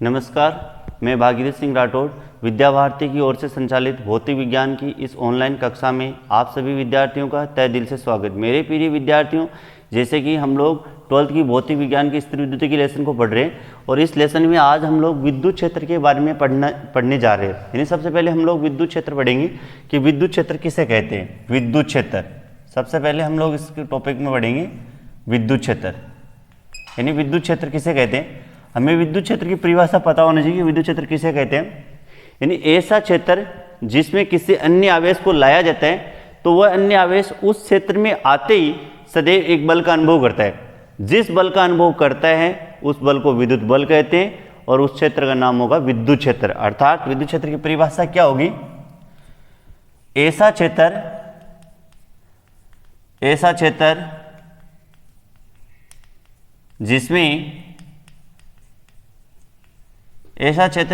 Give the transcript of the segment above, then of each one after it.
नमस्कार, मैं भागीरथ सिंह राठौड़ विद्या भारती की ओर से संचालित भौतिक विज्ञान की इस ऑनलाइन कक्षा में आप सभी विद्यार्थियों का तहे दिल से स्वागत। मेरे प्रिय विद्यार्थियों, जैसे कि हम लोग 12th की भौतिक विज्ञान की स्थिर विद्युत की लेसन को पढ़ रहे हैं और इस लेसन में आज हम लोग विद्युत क्षेत्र के बारे में पढ़ने जा रहे हैं। यानी सबसे पहले हम लोग विद्युत क्षेत्र पढ़ेंगे कि विद्युत क्षेत्र किसे कहते हैं। विद्युत क्षेत्र सबसे पहले हम लोग इसके टॉपिक में पढ़ेंगे विद्युत क्षेत्र, यानी विद्युत क्षेत्र किसे कहते हैं। हमें विद्युत क्षेत्र की परिभाषा पता होनी चाहिए कि विद्युत क्षेत्र किसे कहते हैं। यानी ऐसा क्षेत्र जिसमें किसी अन्य आवेश को लाया जाता है तो वह अन्य आवेश उस क्षेत्र में आते ही सदैव एक बल का अनुभव करता है। जिस बल का अनुभव करता है उस बल को विद्युत बल कहते हैं और उस क्षेत्र का नाम होगा विद्युत क्षेत्र। अर्थात विद्युत क्षेत्र की परिभाषा क्या होगी? ऐसा क्षेत्र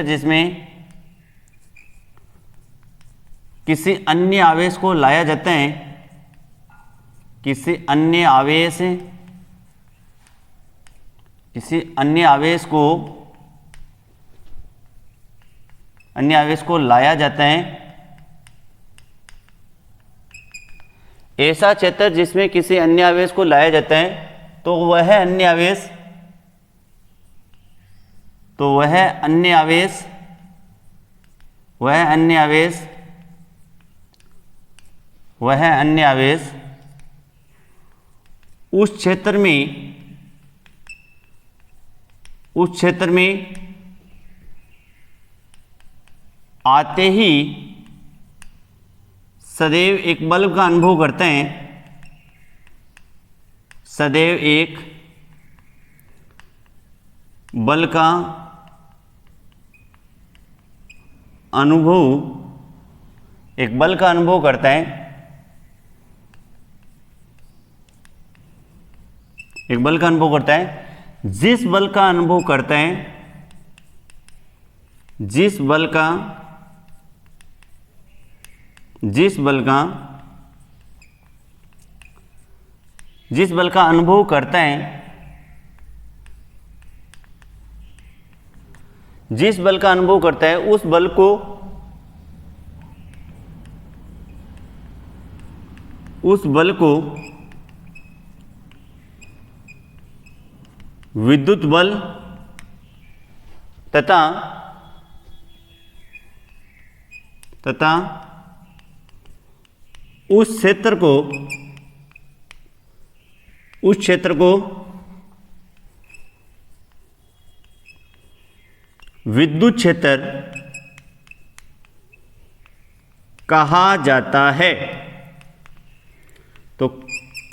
जिसमें किसी अन्य आवेश को लाया जाता है, किसी अन्य आवेश को लाया जाता है। ऐसा क्षेत्र जिसमें किसी अन्य आवेश को लाया जाता है तो वह अन्य आवेश उस क्षेत्र में आते ही सदैव एक बल का अनुभव करते हैं, सदैव एक बल का अनुभव करता है, एक बल का अनुभव करता है। जिस बल का अनुभव करता है, जिस बल का अनुभव करता है, जिस बल का अनुभव करता है उस बल को विद्युत बल तथा उस क्षेत्र को विद्युत क्षेत्र कहा जाता है। तो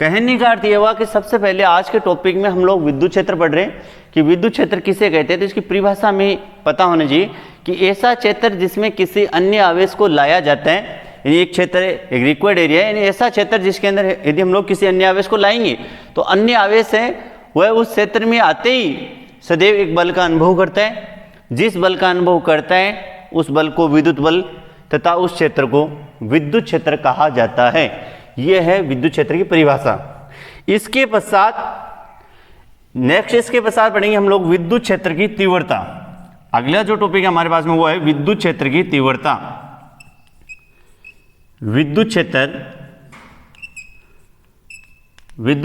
कहने का अर्थ यह हुआ कि सबसे पहले आज के टॉपिक में हम लोग विद्युत क्षेत्र पढ़ रहे हैं कि विद्युत क्षेत्र किसे कहते हैं। तो इसकी परिभाषा में पता होना चाहिए कि ऐसा क्षेत्र जिसमें किसी अन्य आवेश को लाया जाता है, यानी एक क्षेत्र एक रिक्वायर्ड एरिया है, यानी ऐसा क्षेत्र जिसके अंदर यदि हम लोग किसी अन्य आवेश को लाएंगे तो अन्य आवेश है वह उस क्षेत्र में आते ही सदैव एक बल का अनुभव करता है। जिस बल का अनुभव करता है उस बल को विद्युत बल तथा उस क्षेत्र को विद्युत क्षेत्र कहा जाता है। यह है विद्युत क्षेत्र की परिभाषा। इसके पश्चात पढ़ेंगे हम लोग विद्युत क्षेत्र की तीव्रता। अगला जो टॉपिक है हमारे पास में वो है विद्युत क्षेत्र की तीव्रता। विद्युत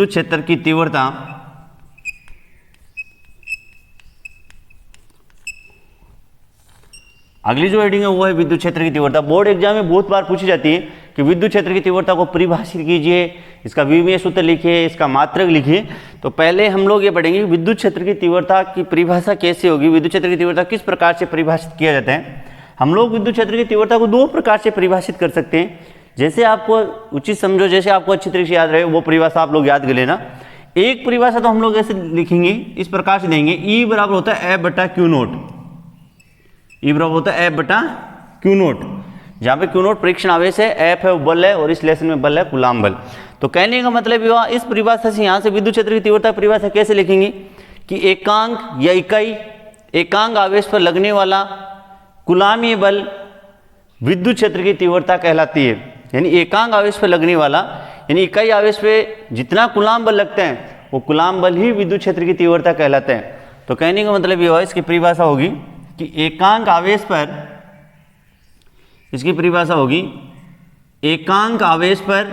क्षेत्र की तीव्रता अगली जो हेडिंग है वो है विद्युत क्षेत्र की तीव्रता। बोर्ड एग्जाम में बहुत बार पूछी जाती है कि विद्युत क्षेत्र की तीव्रता को परिभाषित कीजिए, इसका विमीय सूत्र लिखिए, इसका मात्रक लिखिए। तो पहले हम लोग ये पढ़ेंगे विद्युत क्षेत्र की तीव्रता की परिभाषा कैसे होगी, विद्युत क्षेत्र की तीव्रता किस प्रकार से परिभाषित किया जाता है। हम लोग विद्युत क्षेत्र की तीव्रता को दो प्रकार से परिभाषित कर सकते हैं, जैसे आपको उचित समझो, जैसे आपको अच्छी तरीके से याद रहे वो परिभाषा आप लोग याद कर लेना। एक परिभाषा तो हम लोग ऐसे लिखेंगे, इस प्रकार से देंगे, ई बराबर होता है F/Q0। ई बराबर होता है F/Q0, जहाँ पे Q0 परीक्षण आवेश है, F है बल है और इस लेसन में बल है कूलाम बल। तो कहने का मतलब हुआ इस परिभाषा से यहाँ से विद्युत क्षेत्र की तीव्रता परिभाषा कैसे लिखेंगे कि एकांक या इकाई एकांक आवेश पर लगने वाला कुलामी बल विद्युत क्षेत्र की तीव्रता कहलाती है। यानी एकांक आवेश पर लगने वाला यानी इकाई आवेश पे जितना कुलाम बल लगते हैं वो कुलाम बल ही विद्युत क्षेत्र की तीव्रता कहलाते हैं। तो कहने का मतलब ये हुआ इसकी परिभाषा होगी कि एकांक आवेश पर, इसकी परिभाषा होगी एकांक आवेश पर,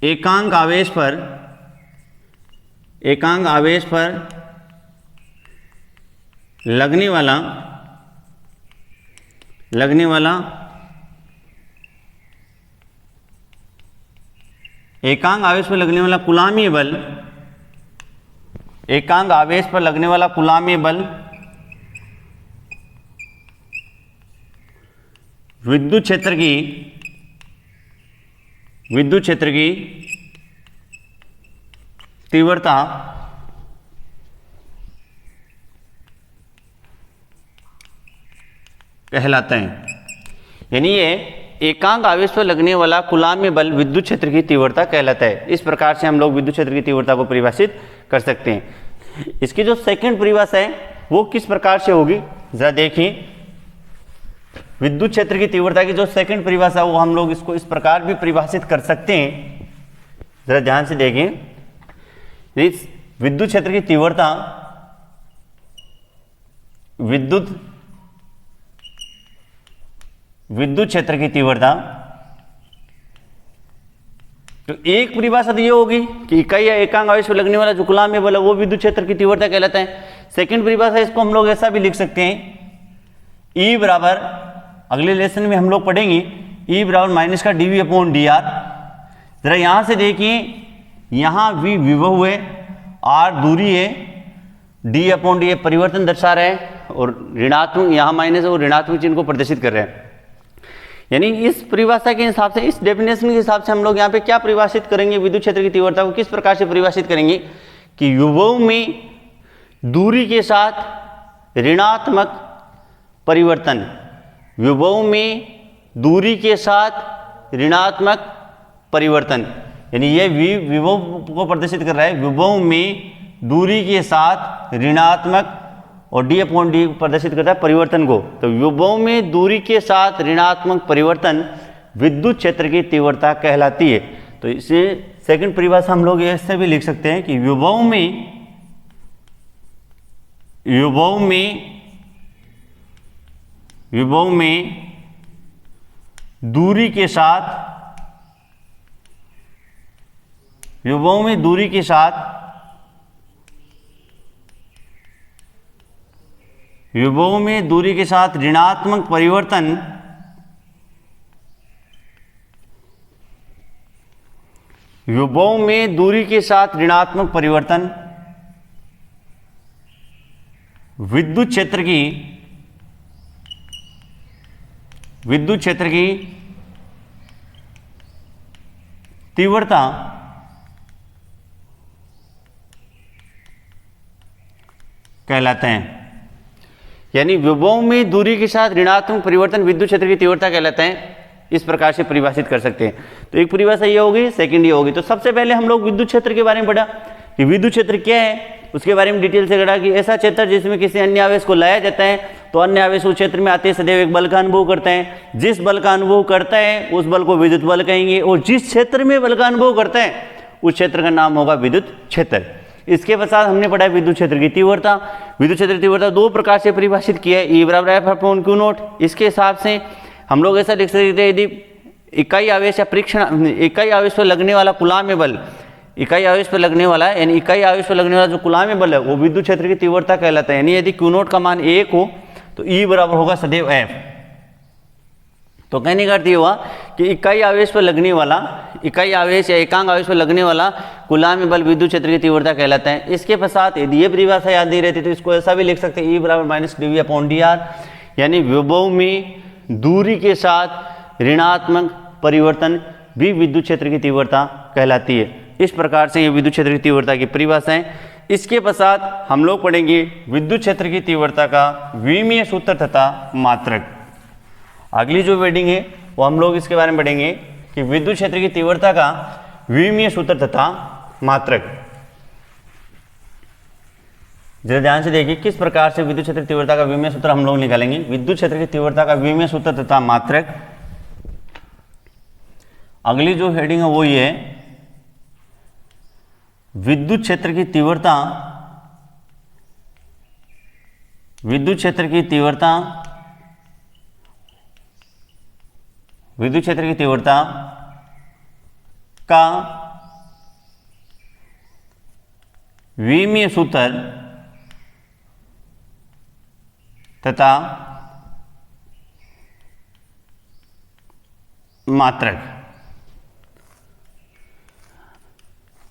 एकांक आवेश पर, एकांक आवेश पर लगने वाला एकांक आवेश पर लगने वाला कुलाम्बीय बल, एकांक आवेश पर लगने वाला कुलाम्बीय बल विद्युत क्षेत्र की तीव्रता कहलाते हैं। यानी ये एकांक आवेश पर लगने वाला कुलाम्बीय बल विद्युत क्षेत्र की तीव्रता कहलाता है। इस प्रकार से हम लोग विद्युत क्षेत्र की तीव्रता को परिभाषित कर सकते हैं। इसकी जो सेकंड परिभाषा है वो किस प्रकार से होगी, जरा देखिए। विद्युत क्षेत्र की तीव्रता की जो सेकंड परिभाषा वो हम लोग इसको इस प्रकार भी परिभाषित कर सकते हैं, जरा ध्यान से देखें। इस विद्युत क्षेत्र की तीव्रता, विद्युत क्षेत्र की तीव्रता, तो एक परिभाषा तो ये होगी कि इकाई या एकांक आवेश पर लगने वाला जो कुलाम्बीय बल है वो विद्युत क्षेत्र की तीव्रता कहलाता है। सेकंड परिभाषा इसको हम लोग ऐसा भी लिख सकते हैं, E बराबर, अगले लेसन में हम लोग पढ़ेंगे, E बराबर माइनस का dV अपॉन dr। जरा यहां से देखिए, यहां V विभव है, R दूरी है, d अपॉन डी परिवर्तन दर्शा रहा है और ऋणात्मक यहां माइनस और ऋणात्मक चिन्ह को प्रदर्शित कर रहे हैं। यानी इस परिभाषा के हिसाब से, इस डेफिनेशन के हिसाब से हम लोग यहाँ पे क्या परिभाषित करेंगे, विद्युत क्षेत्र की तीव्रता को किस प्रकार से परिभाषित करेंगे कि विभव में दूरी के साथ ऋणात्मक परिवर्तन, विभव में दूरी के साथ ऋणात्मक परिवर्तन, यानी ये विभव को प्रदर्शित कर रहा है, विभव में दूरी के साथ ऋणात्मक, और d अपॉन डी प्रदर्शित करता है परिवर्तन को। तो विभव में दूरी के साथ ऋणात्मक परिवर्तन विद्युत क्षेत्र की तीव्रता कहलाती है। तो इसे सेकंड परिभाषा हम लोग ऐसे भी लिख सकते हैं कि विभव में दूरी के साथ, विभव में दूरी के साथ, विभव में दूरी के साथ ऋणात्मक परिवर्तन विभव में दूरी के साथ ऋणात्मक परिवर्तन विद्युत क्षेत्र की तीव्रता कहलाते हैं। यानी विभव में दूरी के साथ ऋणात्मक परिवर्तन विद्युत क्षेत्र की तीव्रता कहलाते हैं। इस प्रकार से परिभाषित कर सकते हैं। तो एक परिभाषा ये होगी, सेकंड ये होगी। तो सबसे पहले हम लोग विद्युत क्षेत्र के बारे में पढ़ा कि विद्युत क्षेत्र क्या है, उसके बारे में डिटेल से पढ़ा कि ऐसा क्षेत्र जिसमें किसी अन्य आवेश को लाया जाता है तो अन्य आवेश उस क्षेत्र में आते सदैव एक बल का अनुभव करता है। जिस बल का अनुभव करता है उस बल को विद्युत बल कहेंगे, और जिस क्षेत्र में बल का अनुभव करता है उस क्षेत्र का नाम होगा विद्युत क्षेत्र। इसके पश्चात हमने पढ़ा विद्युत क्षेत्र की तीव्रता। विद्युत क्षेत्र की तीव्रता दो प्रकार से परिभाषित किया है, E बराबर F अपॉन Q नॉट। इसके हिसाब से हम लोग ऐसा लिख सकते हैं, यदि इकाई आवेश या परीक्षण, इकाई आवेश पर लगने वाला कुलाम्बीय बल, इकाई आवेश पर लगने वाला है, यानी इकाई आवेश पर लगने वाला जो कुलाम्बीय बल है वो विद्युत क्षेत्र की तीव्रता कहलाता है। यानी यदि Q नॉट का मान 1 हो तो E बराबर होगा सदैव F। तो कहने का अर्थ ये हुआ कि इकाई आवेश पर लगने वाला, इकाई आवेश या एकांक आवेश पर लगने वाला कुलाम्बीय बल विद्युत क्षेत्र की तीव्रता कहलाता है। इसके पश्चात यदि ये परिभाषा याद नहीं रहती तो इसको ऐसा भी लिख सकते हैं, E बराबर माइनस dV अपॉन dr। यानी विभव में दूरी के साथ ऋणात्मक परिवर्तन भी विद्युत क्षेत्र की तीव्रता कहलाती है। इस प्रकार से ये विद्युत क्षेत्र की तीव्रता की परिभाषा है। इसके पश्चात हम लोग पढ़ेंगे विद्युत क्षेत्र की तीव्रता का विमीय सूत्र तथा मात्रक। अगली जो वेडिंग है वो हम लोग इसके बारे में पढ़ेंगे कि विद्युत क्षेत्र की तीव्रता का विमीय सूत्र तथा मात्रक। जरा ध्यान से देखिए किस प्रकार से विद्युत क्षेत्र की तीव्रता का विमीय सूत्र हम लोग निकालेंगे। विद्युत क्षेत्र की तीव्रता का विमीय सूत्र तथा मात्रक। अगली जो हेडिंग है वो ये है, विद्युत क्षेत्र की तीव्रता विद्युत क्षेत्र की तीव्रता, विद्युत क्षेत्र की तीव्रता का विमीय सूत्र तथा मात्रक।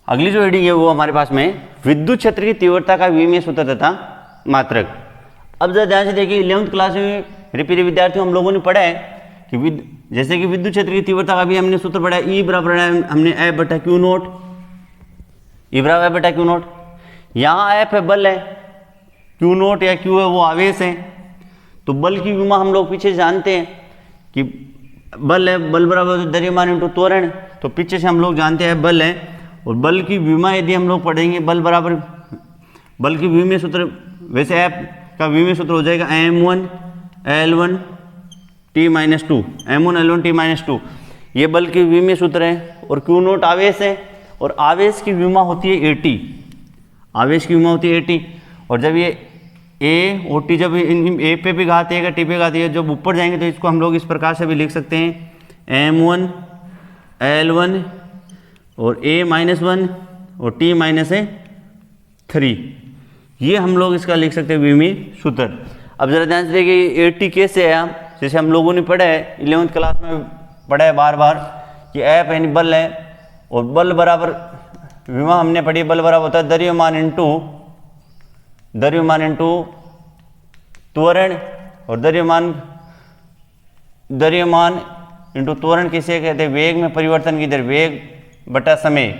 अगली जो हेडिंग है वो हमारे पास में विद्युत क्षेत्र की तीव्रता का विमीय सूत्र तथा मात्रक। अब जरा ध्यान से देखिए, 11वीं क्लास में मेरे प्रिय विद्यार्थियों हम लोगों ने पढ़ा है कि जैसे कि विद्युत क्षेत्र की तीव्रता का भी हमने सूत्र पढ़ा है, E बराबर है हमने F बटा क्यू नोट, E बराबर F बटा क्यू नोट। यहाँ F है बल है, क्यू नोट या क्यू है वो आवेश है। तो बल की विमा हम लोग पीछे जानते हैं कि बल है, बल बराबर द्रव्यमान इंटू त्वरण, तो पीछे से हम लोग जानते हैं बल है। और बल की विमा यदि हम लोग पढ़ेंगे, बल बराबर बल की विमीय सूत्र, वैसे F का विमीय सूत्र हो जाएगा m1 L1 T minus two, m1 L1 T minus two, ये बल की विमीय सूत्र है। और क्यू नोट आवेश है, और आवेश की विमा होती है AT, आवेश की विमा होती है AT। और जब ये A और T जब इन A पे भी घात है, T पे घात है, जब ऊपर जाएंगे तो इसको हम लोग इस प्रकार से भी लिख सकते हैं m1 L1 और A-1 और T-3, ये हम लोग इसका लिख सकते हैं विमीय सूत्र। अब जरा ध्यान से देखिए AT कैसे आया, जैसे हम लोगों ने पढ़ा है 11वीं क्लास में पढ़ा है बार बार कि F यानी बल है, और बल बराबर विमा हमने पढ़ी, बल बराबर होता है द्रव्यमान इंटू त्वरण, और द्रव्यमान इंटू त्वरण किसे कहते हैं, वेग में परिवर्तन की दर, वेग बटा समय,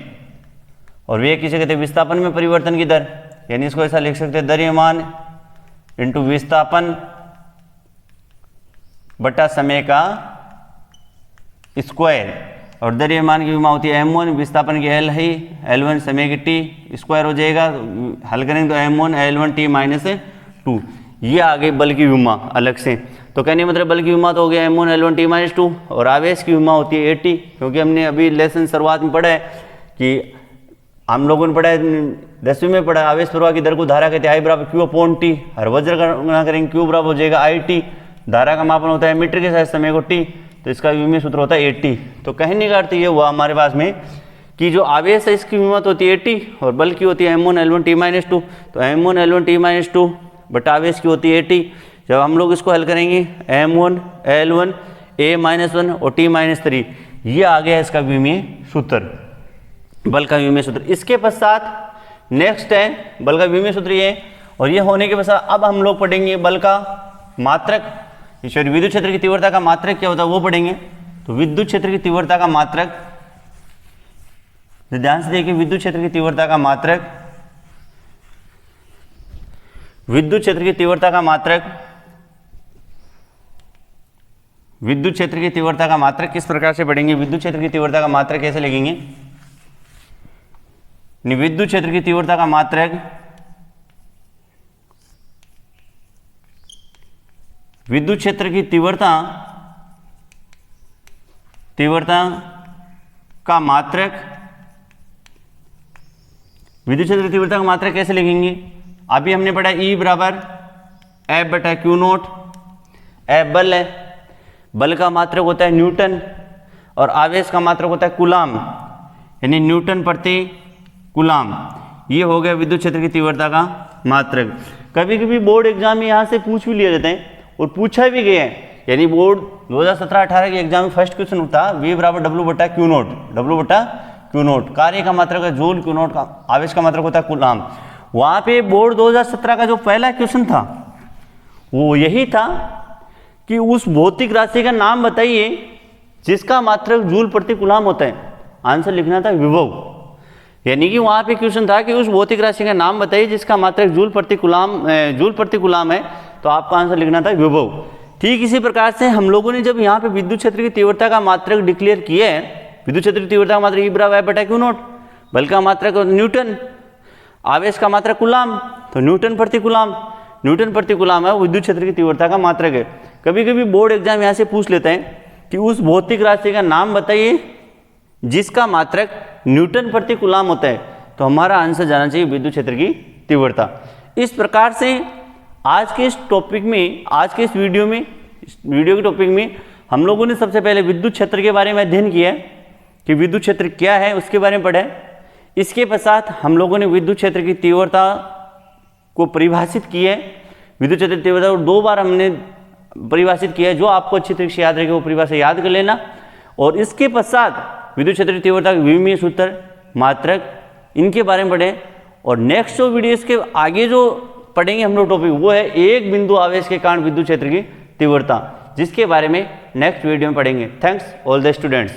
और वेग किसे कहते हैं, विस्थापन में परिवर्तन की दर। यानी इसको ऐसा लिख सकते हैं द्रव्यमान इंटू विस्थापन बटा समय का स्क्वायर। और द्रव्यमान की विमा होती है m1, विस्थापन की L है, L1 समय की T स्क्वायर हो जाएगा, हल करेंगे तो m1 L1 T माइनस 2, ये आ गई बल की विमा अलग से। तो कहने मतलब बल की विमा तो हो गया m1 L1 T माइनस 2, और आवेश की विमा होती है AT, क्योंकि हमने अभी लेसन शुरुआत में पढ़ा है कि हम लोगों ने पढ़ा है 10वीं में पढ़ा है, आवेश प्रवाह की दर को धारा कहते हैं I बराबर Q अपॉन T, हर वज्र गणना करेंगे Q बराबर हो जाएगा IT, धारा का मापन होता है मीटर के साथ समय को T, तो इसका विमीय सूत्र होता है AT। तो कहने का अर्थ ये हुआ हमारे पास में कि जो आवेश है इसकी विमा तो होती है AT, और बल की होती है m1 L1 T माइनस 2, तो m1 L1 T माइनस 2 बटा आवेश की होती है AT। जब हम लोग इसको हल करेंगे m1 L1 A-1 और T-3, ये आ गया इसका विमीय सूत्र, बल का विमीय सूत्र। इसके पश्चात नेक्स्ट है बल का विमीय सूत्र ये, और ये होने के पश्चात अब हम लोग पढ़ेंगे बल का मात्रक, विद्युत क्षेत्र की तीव्रता का मात्रक क्या होता है वो पढ़ेंगे। तो विद्युत क्षेत्र की तीव्रता का मात्रक, ध्यान से देखिए, विद्युत क्षेत्र की तीव्रता का मात्रक, विद्युत क्षेत्र की तीव्रता का मात्रक, विद्युत क्षेत्र की तीव्रता का मात्रक किस प्रकार से पढ़ेंगे, विद्युत क्षेत्र की तीव्रता का मात्रक कैसे लिखेंगे। विद्युत क्षेत्र की तीव्रता का मात्रक विद्युत क्षेत्र की तीव्रता का मात्रक, विद्युत क्षेत्र की तीव्रता का मात्रक कैसे लिखेंगे। अभी हमने पढ़ा E बराबर F बटा क्यू नोट, F बल है, बल का मात्रक होता है न्यूटन, और आवेश का मात्रक होता है कूलाम, यानी न्यूटन प्रति कूलाम। ये हो गया विद्युत क्षेत्र की तीव्रता का मात्रक। कभी कभी बोर्ड एग्जाम में यहाँ से पूछ भी लिए जाते हैं और पूछा भी गया है, यानी बोर्ड 2017-18 के एग्जाम में फर्स्ट क्वेश्चन उठा V बराबर W बटा क्यू नोट, W बटा क्यू नोट, कार्य का मात्रक है जूल, क्यू नोट का आवेश का मात्रक होता है कूलाम। वहाँ पे बोर्ड 2017 का जो पहला क्वेश्चन था वो यही था कि उस भौतिक राशि का नाम बताइए जिसका मात्रक जूल प्रति कूलाम होता है। आंसर लिखना था विभव, यानी कि वहाँ पे क्वेश्चन था कि उस भौतिक राशि का नाम बताइए जिसका मात्रक जूल प्रति कूलाम है, तो आपका आंसर लिखना था विभव। ठीक इसी प्रकार से हम लोगों ने जब यहाँ पे विद्युत क्षेत्र की तीव्रता का मात्रक डिक्लेयर किया है, विद्युत क्षेत्र की तीव्रता का मात्रक E बराबर F बटा क्यू नोट, बल का मात्रक न्यूटन, आवेश का मात्रक कूलाम, तो न्यूटन प्रति कूलाम है वो विद्युत क्षेत्र की तीव्रता का मात्रक है। कभी कभी बोर्ड एग्जाम यहाँ से पूछ लेते हैं कि उस भौतिक राशि का नाम बताइए जिसका मात्रक न्यूटन प्रति कूलाम होता है, तो हमारा आंसर जाना चाहिए विद्युत क्षेत्र की तीव्रता। इस प्रकार से आज के इस टॉपिक में, आज के इस वीडियो के टॉपिक में हम लोगों ने सबसे पहले विद्युत क्षेत्र के बारे में अध्ययन किया है कि विद्युत क्षेत्र क्या है, उसके बारे में पढ़ा है। इसके पश्चात हम लोगों ने विद्युत क्षेत्र की तीव्रता को परिभाषित की है। विद्युत क्षेत्र की तीव्रता को 2 बार हमने परिभाषित किया है। जो आपको अच्छी तरीके से याद रहेगा वो परिभाषा याद कर लेना। और इसके पश्चात विद्युत क्षेत्र की तीव्रता के विमीय सूत्र, मात्रक, इनके बारे में पढ़ें। और नेक्स्ट जो वीडियो इसके आगे जो पढ़ेंगे हम लोग टॉपिक, वो है एक बिंदु आवेश के कारण विद्युत क्षेत्र की तीव्रता, जिसके बारे में नेक्स्ट वीडियो में पढ़ेंगे। Thanks all the students.